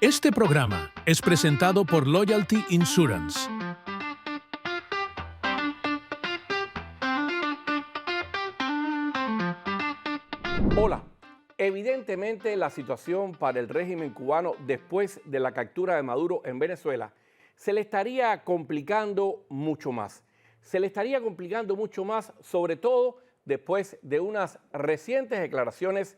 Este programa es presentado por Loyalty Insurance. Hola. Evidentemente, la situación para el régimen cubano después de la captura de Maduro en Venezuela se le estaría complicando mucho más. Se le estaría complicando mucho más, sobre todo después de unas recientes declaraciones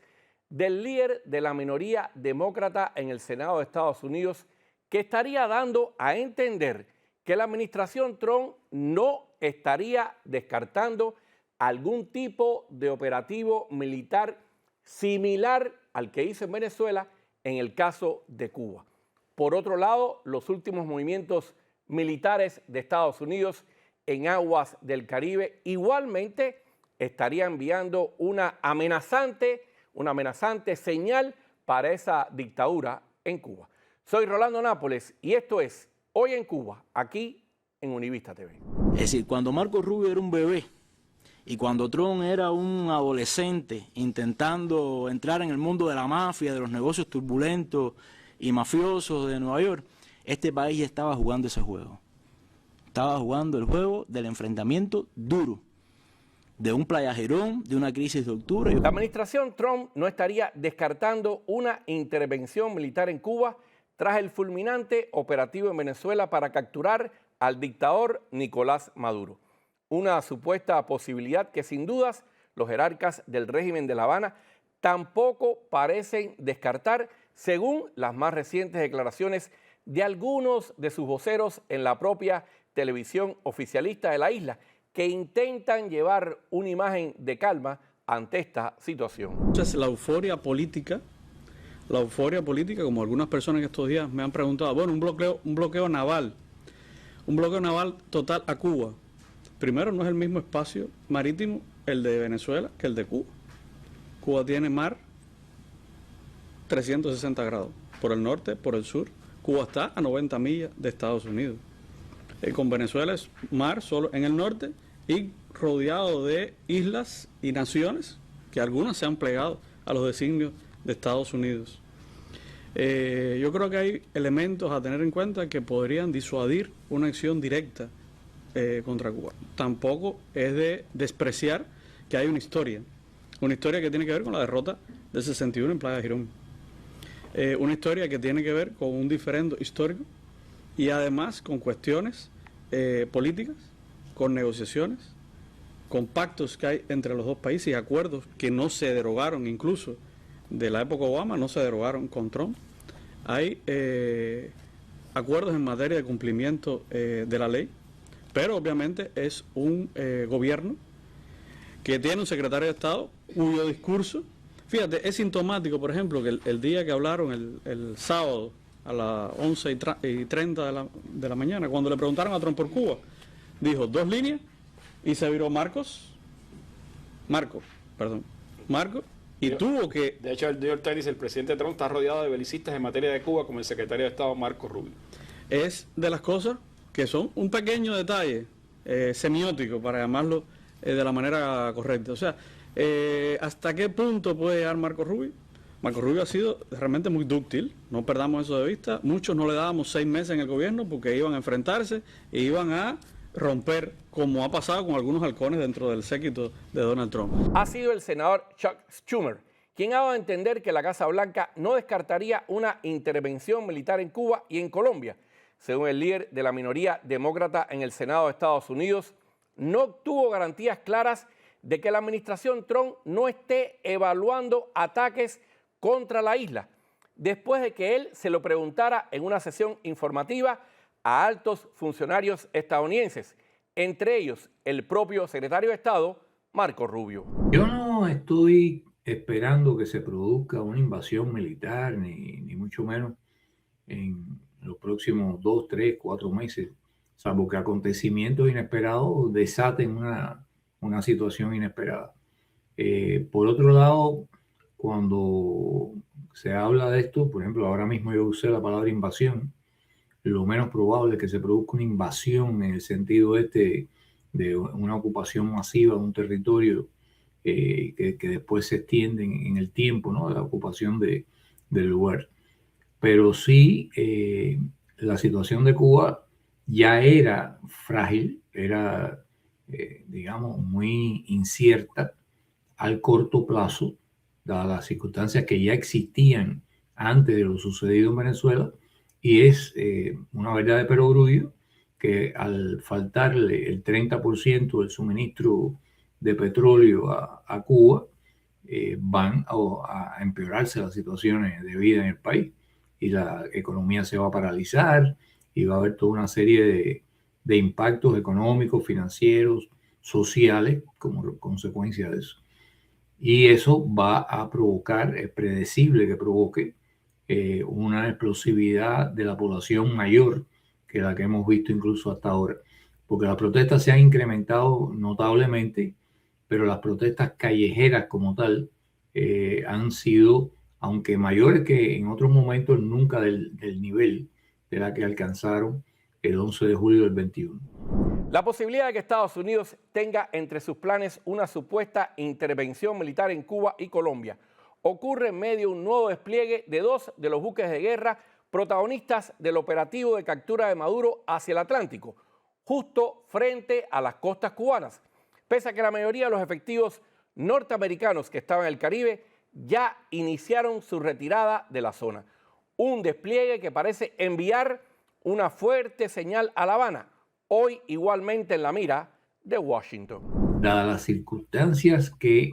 del líder de la minoría demócrata en el Senado de Estados Unidos, que estaría dando a entender que la administración Trump no estaría descartando algún tipo de operativo militar similar al que hizo en Venezuela en el caso de Cuba. Por otro lado, los últimos movimientos militares de Estados Unidos en aguas del Caribe igualmente estaría enviando una amenazante señal para esa dictadura en Cuba. Soy Rolando Nápoles y esto es Hoy en Cuba, aquí en Univista TV. Es decir, cuando Marco Rubio era un bebé y cuando Trump era un adolescente intentando entrar en el mundo de la mafia, de los negocios turbulentos y mafiosos de Nueva York, este país ya estaba jugando ese juego. Estaba jugando el juego del enfrentamiento duro, de un playajerón, de una crisis de octubre. La administración Trump no estaría descartando una intervención militar en Cuba tras el fulminante operativo en Venezuela para capturar al dictador Nicolás Maduro. Una supuesta posibilidad que sin dudas los jerarcas del régimen de La Habana tampoco parecen descartar, según las más recientes declaraciones de algunos de sus voceros en la propia televisión oficialista de la isla, que intentan llevar una imagen de calma ante esta situación. Entonces, la euforia política, como algunas personas en estos días me han preguntado, bueno, un bloqueo naval total a Cuba. Primero, no es el mismo espacio marítimo el de Venezuela que el de Cuba. Cuba tiene mar 360 grados, por el norte, por el sur. Cuba está a 90 millas de Estados Unidos. Con Venezuela es mar solo en el norte y rodeado de islas y naciones que algunas se han plegado a los designios de Estados Unidos. Yo creo que hay elementos a tener en cuenta que podrían disuadir una acción directa contra Cuba. Tampoco es de despreciar que hay una historia que tiene que ver con la derrota del 61 en Playa Girón, una historia que tiene que ver con un diferendo histórico y además con cuestiones políticas, con negociaciones, con pactos que hay entre los dos países y acuerdos que no se derogaron, incluso de la época Obama, no se derogaron con Trump. Hay acuerdos en materia de cumplimiento de la ley, pero obviamente es un gobierno que tiene un secretario de Estado cuyo discurso, fíjate, es sintomático, por ejemplo, que el día que hablaron el sábado a las 11:30 de la mañana, cuando le preguntaron a Trump por Cuba, dijo 2 líneas y se viró Marco, y tuvo que... De hecho, el New York Times dice, el presidente Trump está rodeado de belicistas en materia de Cuba como el secretario de Estado Marco Rubio. Es de las cosas que son un pequeño detalle semiótico, para llamarlo de la manera correcta. O sea, ¿hasta qué punto puede llegar Marco Rubio? Marco Rubio ha sido realmente muy dúctil, no perdamos eso de vista. Muchos no le dábamos 6 meses en el gobierno porque iban a enfrentarse e iban a romper, como ha pasado con algunos halcones dentro del séquito de Donald Trump. Ha sido el senador Chuck Schumer quien ha dado a entender que la Casa Blanca no descartaría una intervención militar en Cuba y en Colombia. Según el líder de la minoría demócrata en el Senado de Estados Unidos, no obtuvo garantías claras de que la administración Trump no esté evaluando ataques contra la isla, después de que él se lo preguntara en una sesión informativa a altos funcionarios estadounidenses, entre ellos el propio secretario de Estado, Marco Rubio. Yo no estoy esperando que se produzca una invasión militar, ni mucho menos en los próximos 2, 3, 4 meses, salvo que acontecimientos inesperados desaten una situación inesperada. Por otro lado, cuando se habla de esto, por ejemplo, ahora mismo yo usé la palabra invasión, lo menos probable es que se produzca una invasión en el sentido de una ocupación masiva de un territorio que después se extiende en el tiempo, ¿no? De la ocupación del lugar. pero sí la situación de Cuba ya era frágil, era, digamos, muy incierta al corto plazo, dadas las circunstancias que ya existían antes de lo sucedido en Venezuela, y es una verdad de perogrullo que al faltarle el 30% del suministro de petróleo a Cuba, van a empeorarse las situaciones de vida en el país y la economía se va a paralizar y va a haber toda una serie de impactos económicos, financieros, sociales como consecuencia de eso. Y eso va a provocar, es predecible que provoque una explosividad de la población mayor que la que hemos visto incluso hasta ahora, porque las protestas se han incrementado notablemente, pero las protestas callejeras como tal han sido, aunque mayores que en otros momentos, nunca del nivel de la que alcanzaron el 11 de julio del 21. La posibilidad de que Estados Unidos tenga entre sus planes una supuesta intervención militar en Cuba y Colombia ocurre en medio de un nuevo despliegue de dos de los buques de guerra protagonistas del operativo de captura de Maduro hacia el Atlántico, justo frente a las costas cubanas. Pese a que la mayoría de los efectivos norteamericanos que estaban en el Caribe ya iniciaron su retirada de la zona. Un despliegue que parece enviar una fuerte señal a La Habana, hoy igualmente en la mira de Washington. Dadas las circunstancias que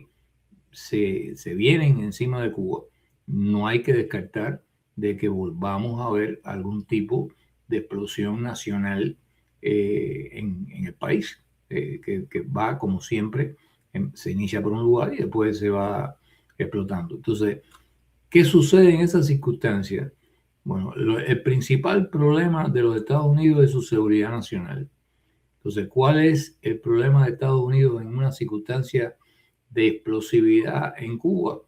se vienen encima de Cuba, no hay que descartar de que volvamos a ver algún tipo de explosión nacional en el país, que va como siempre, se inicia por un lugar y después se va explotando. Entonces, ¿qué sucede en esas circunstancias? Bueno, el principal problema de los Estados Unidos es su seguridad nacional. Entonces, ¿cuál es el problema de Estados Unidos en una circunstancia de explosividad en Cuba?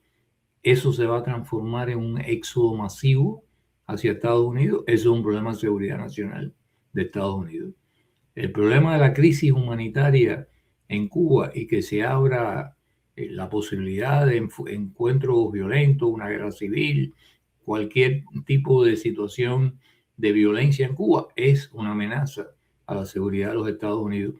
Eso se va a transformar en un éxodo masivo hacia Estados Unidos. Eso es un problema de seguridad nacional de Estados Unidos. El problema de la crisis humanitaria en Cuba y que se abra la posibilidad de encuentros violentos, una guerra civil, cualquier tipo de situación de violencia en Cuba es una amenaza a la seguridad de los Estados Unidos.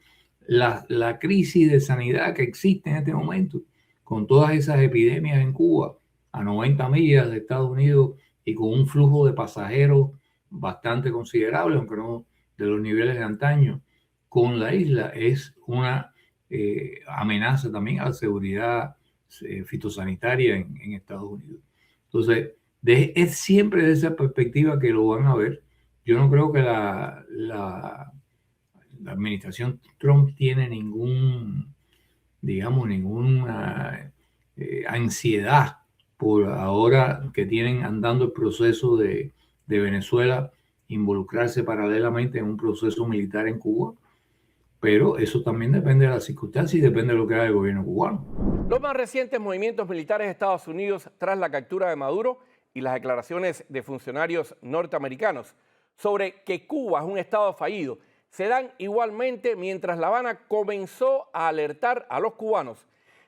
La crisis de sanidad que existe en este momento, con todas esas epidemias en Cuba, a 90 millas de Estados Unidos y con un flujo de pasajeros bastante considerable, aunque no de los niveles de antaño, con la isla, es una amenaza también a la seguridad fitosanitaria en Estados Unidos. Entonces, es siempre de esa perspectiva que lo van a ver. Yo no creo que la administración Trump tiene ninguna ansiedad por ahora que tienen andando el proceso de Venezuela, involucrarse paralelamente en un proceso militar en Cuba, pero eso también depende de las circunstancias y depende de lo que haga el gobierno cubano. Los más recientes movimientos militares de Estados Unidos tras la captura de Maduro y las declaraciones de funcionarios norteamericanos sobre que Cuba es un estado fallido se dan igualmente mientras La Habana comenzó a alertar a los cubanos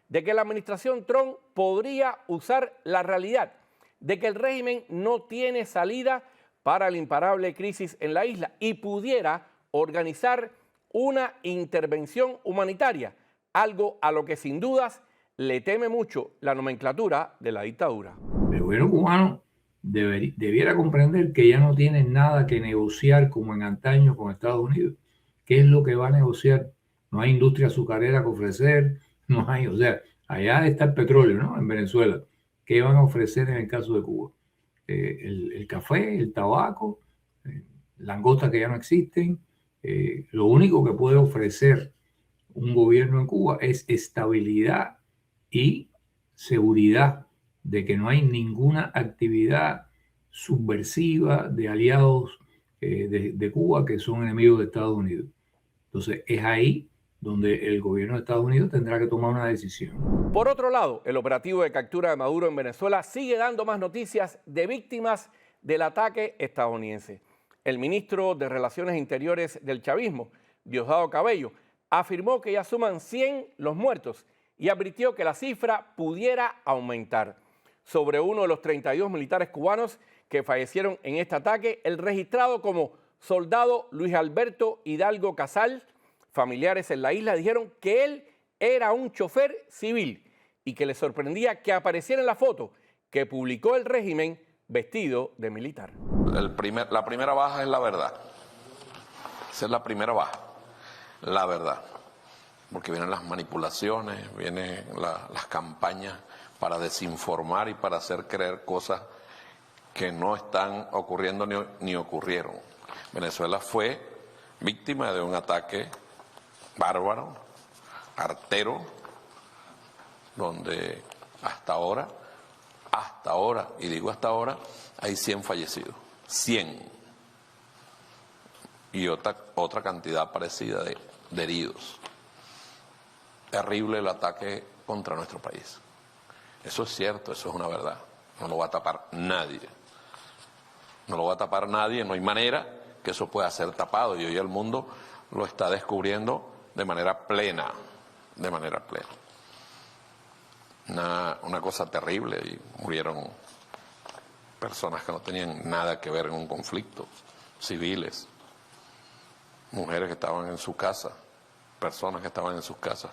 de que la administración Trump podría usar la realidad de que el régimen no tiene salida para la imparable crisis en la isla y pudiera organizar una intervención humanitaria, algo a lo que sin dudas le teme mucho la nomenclatura de la dictadura. El gobierno cubano debiera comprender que ya no tiene nada que negociar como en antaño con Estados Unidos. ¿Qué es lo que va a negociar? No hay industria azucarera que ofrecer, no hay, o sea, allá está el petróleo, ¿no? En Venezuela. ¿Qué van a ofrecer en el caso de Cuba? El café, el tabaco, langostas que ya no existen. Lo único que puede ofrecer un gobierno en Cuba es estabilidad y seguridad de que no hay ninguna actividad subversiva de aliados de Cuba que son enemigos de Estados Unidos. Entonces es ahí donde el gobierno de Estados Unidos tendrá que tomar una decisión. Por otro lado, el operativo de captura de Maduro en Venezuela sigue dando más noticias de víctimas del ataque estadounidense. El ministro de Relaciones Interiores del chavismo, Diosdado Cabello, afirmó que ya suman 100 los muertos y advirtió que la cifra pudiera aumentar. Sobre uno de los 32 militares cubanos que fallecieron en este ataque, el registrado como soldado Luis Alberto Hidalgo Casal. Familiares en la isla dijeron que él era un chofer civil y que les sorprendía que apareciera en la foto que publicó el régimen vestido de militar. La primera baja es la verdad. Esa es la primera baja, la verdad. Porque vienen las manipulaciones, vienen las campañas para desinformar y para hacer creer cosas que no están ocurriendo ni ocurrieron. Venezuela fue víctima de un ataque bárbaro, artero, donde hasta ahora, y digo hasta ahora, hay 100 fallecidos, 100. Y otra cantidad parecida de heridos. Terrible el ataque contra nuestro país. Eso es cierto, eso es una verdad. No lo va a tapar nadie. No lo va a tapar nadie, no hay manera que eso pueda ser tapado. Y hoy el mundo lo está descubriendo de manera plena, Una cosa terrible, y murieron personas que no tenían nada que ver en un conflicto, civiles, mujeres que estaban en su casa, personas que estaban en sus casas,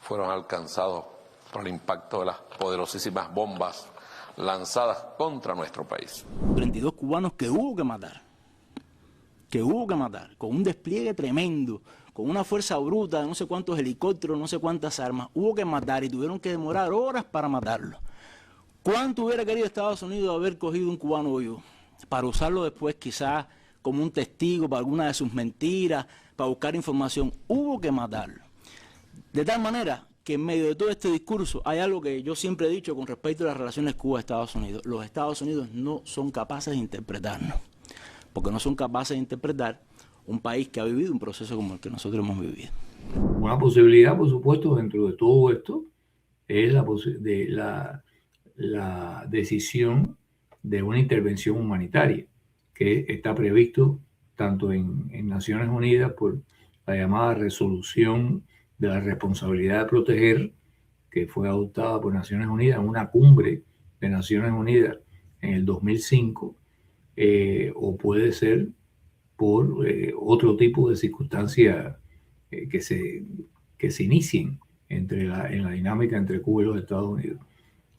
fueron alcanzados por el impacto de las poderosísimas bombas lanzadas contra nuestro país. 32 cubanos que hubo que matar, con un despliegue tremendo, con una fuerza bruta, no sé cuántos helicópteros, no sé cuántas armas, hubo que matar y tuvieron que demorar horas para matarlo. ¿Cuánto hubiera querido Estados Unidos haber cogido un cubano vivo para usarlo después quizás como un testigo para alguna de sus mentiras, para buscar información? Hubo que matarlo. De tal manera que en medio de todo este discurso hay algo que yo siempre he dicho con respecto a las relaciones Cuba-Estados Unidos. Los Estados Unidos no son capaces de interpretarnos, porque no son capaces de interpretar un país que ha vivido un proceso como el que nosotros hemos vivido. Una posibilidad, por supuesto, dentro de todo esto, es la decisión de una intervención humanitaria, que está previsto tanto en Naciones Unidas por la llamada resolución de la responsabilidad de proteger, que fue adoptada por Naciones Unidas en una cumbre de Naciones Unidas en el 2005, o puede ser por otro tipo de circunstancias que se inicien en la dinámica entre Cuba y los Estados Unidos.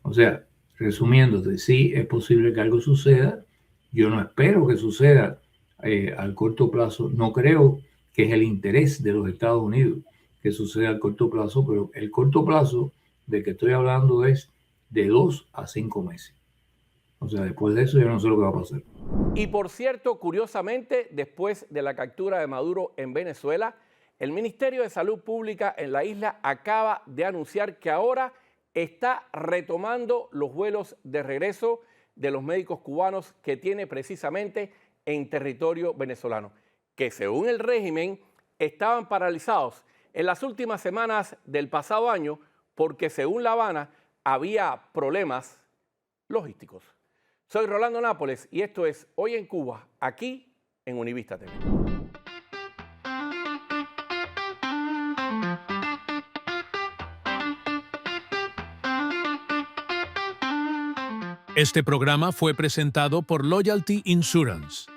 O sea, resumiéndote, sí es posible que algo suceda. Yo no espero que suceda al corto plazo. No creo que es el interés de los Estados Unidos que suceda al corto plazo, pero el corto plazo de que estoy hablando es de 2 a 5 meses. O sea, después de eso yo no sé lo que va a pasar. Y por cierto, curiosamente, después de la captura de Maduro en Venezuela, el Ministerio de Salud Pública en la isla acaba de anunciar que ahora está retomando los vuelos de regreso de los médicos cubanos que tiene precisamente en territorio venezolano, que según el régimen estaban paralizados en las últimas semanas del pasado año porque según La Habana había problemas logísticos. Soy Rolando Nápoles y esto es Hoy en Cuba, aquí en Univista TV. Este programa fue presentado por Loyalty Insurance.